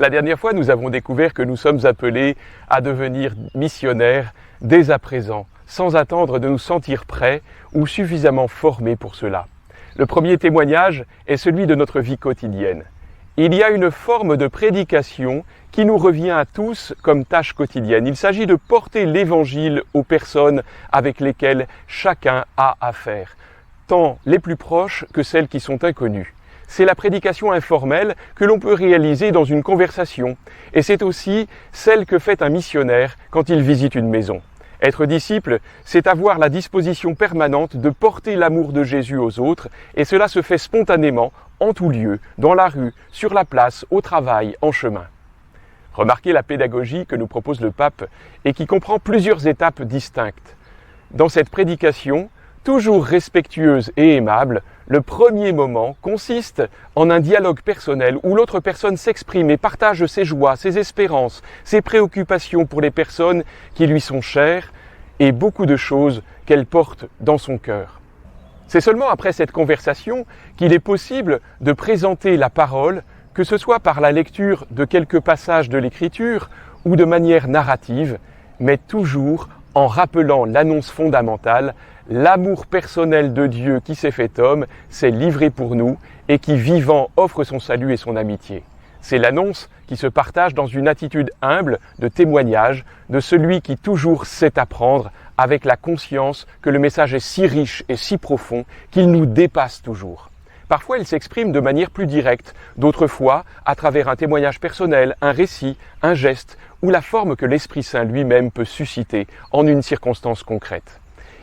La dernière fois, nous avons découvert que nous sommes appelés à devenir missionnaires dès à présent, sans attendre de nous sentir prêts ou suffisamment formés pour cela. Le premier témoignage est celui de notre vie quotidienne. Il y a une forme de prédication qui nous revient à tous comme tâche quotidienne. Il s'agit de porter l'Évangile aux personnes avec lesquelles chacun a affaire, tant les plus proches que celles qui sont inconnues. C'est la prédication informelle que l'on peut réaliser dans une conversation, et c'est aussi celle que fait un missionnaire quand il visite une maison. Être disciple, c'est avoir la disposition permanente de porter l'amour de Jésus aux autres, et cela se fait spontanément, en tout lieu, dans la rue, sur la place, au travail, en chemin. Remarquez la pédagogie que nous propose le pape et qui comprend plusieurs étapes distinctes. Dans cette prédication, toujours respectueuse et aimable, le premier moment consiste en un dialogue personnel où l'autre personne s'exprime et partage ses joies, ses espérances, ses préoccupations pour les personnes qui lui sont chères et beaucoup de choses qu'elle porte dans son cœur. C'est seulement après cette conversation qu'il est possible de présenter la parole, que ce soit par la lecture de quelques passages de l'Écriture ou de manière narrative, mais toujours en rappelant l'annonce fondamentale: l'amour personnel de Dieu qui s'est fait homme, s'est livré pour nous et qui, vivant, offre son salut et son amitié. C'est l'annonce qui se partage dans une attitude humble de témoignage de celui qui toujours sait apprendre, avec la conscience que le message est si riche et si profond qu'il nous dépasse toujours. Parfois, il s'exprime de manière plus directe, d'autres fois à travers un témoignage personnel, un récit, un geste ou la forme que l'Esprit Saint lui-même peut susciter en une circonstance concrète.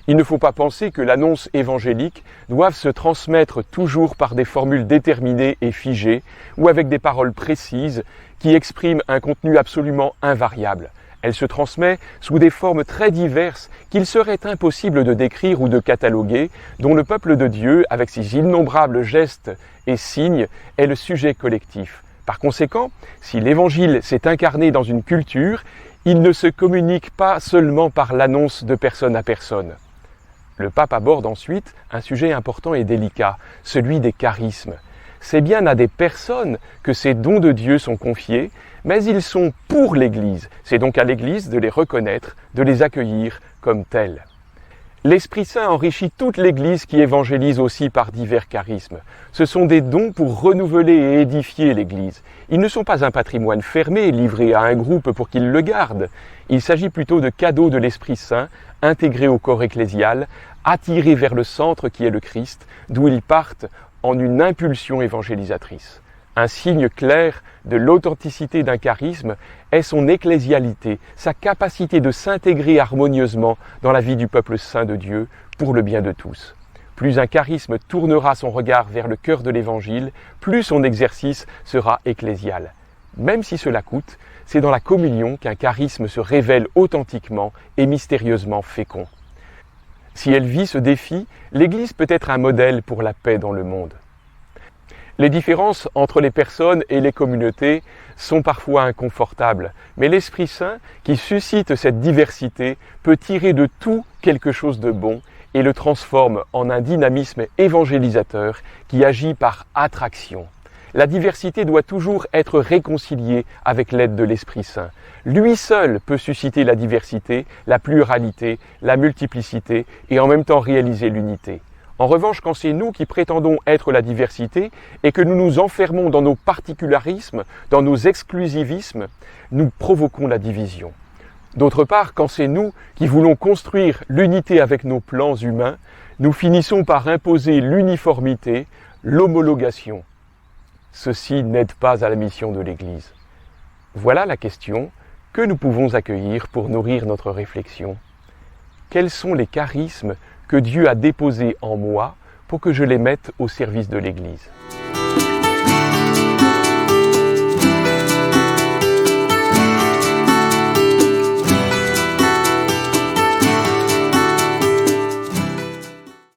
Il ne faut pas penser que l'annonce évangélique doive se transmettre toujours par des formules déterminées et figées ou avec des paroles précises qui expriment un contenu absolument invariable. Elle se transmet sous des formes très diverses qu'il serait impossible de décrire ou de cataloguer, dont le peuple de Dieu, avec ses innombrables gestes et signes, est le sujet collectif. Par conséquent, si l'Évangile s'est incarné dans une culture, il ne se communique pas seulement par l'annonce de personne à personne. Le pape aborde ensuite un sujet important et délicat, celui des charismes. C'est bien à des personnes que ces dons de Dieu sont confiés, mais ils sont pour l'Église. C'est donc à l'Église de les reconnaître, de les accueillir comme tels. L'Esprit Saint enrichit toute l'Église qui évangélise aussi par divers charismes. Ce sont des dons pour renouveler et édifier l'Église. Ils ne sont pas un patrimoine fermé, livré à un groupe pour qu'il le garde. Il s'agit plutôt de cadeaux de l'Esprit Saint, intégrés au corps ecclésial, attirés vers le centre qui est le Christ, d'où ils partent en une impulsion évangélisatrice. Un signe clair de l'authenticité d'un charisme est son ecclésialité, sa capacité de s'intégrer harmonieusement dans la vie du peuple saint de Dieu pour le bien de tous. Plus un charisme tournera son regard vers le cœur de l'Évangile, plus son exercice sera ecclésial. Même si cela coûte, c'est dans la communion qu'un charisme se révèle authentiquement et mystérieusement fécond. Si elle vit ce défi, l'Église peut être un modèle pour la paix dans le monde. Les différences entre les personnes et les communautés sont parfois inconfortables, mais l'Esprit Saint, qui suscite cette diversité, peut tirer de tout quelque chose de bon et le transforme en un dynamisme évangélisateur qui agit par attraction. La diversité doit toujours être réconciliée avec l'aide de l'Esprit Saint. Lui seul peut susciter la diversité, la pluralité, la multiplicité et en même temps réaliser l'unité. En revanche, quand c'est nous qui prétendons être la diversité et que nous nous enfermons dans nos particularismes, dans nos exclusivismes, nous provoquons la division. D'autre part, quand c'est nous qui voulons construire l'unité avec nos plans humains, nous finissons par imposer l'uniformité, l'homologation. Ceci n'aide pas à la mission de l'Église. Voilà la question que nous pouvons accueillir pour nourrir notre réflexion. Quels sont les charismes que Dieu a déposés en moi pour que je les mette au service de l'Église ?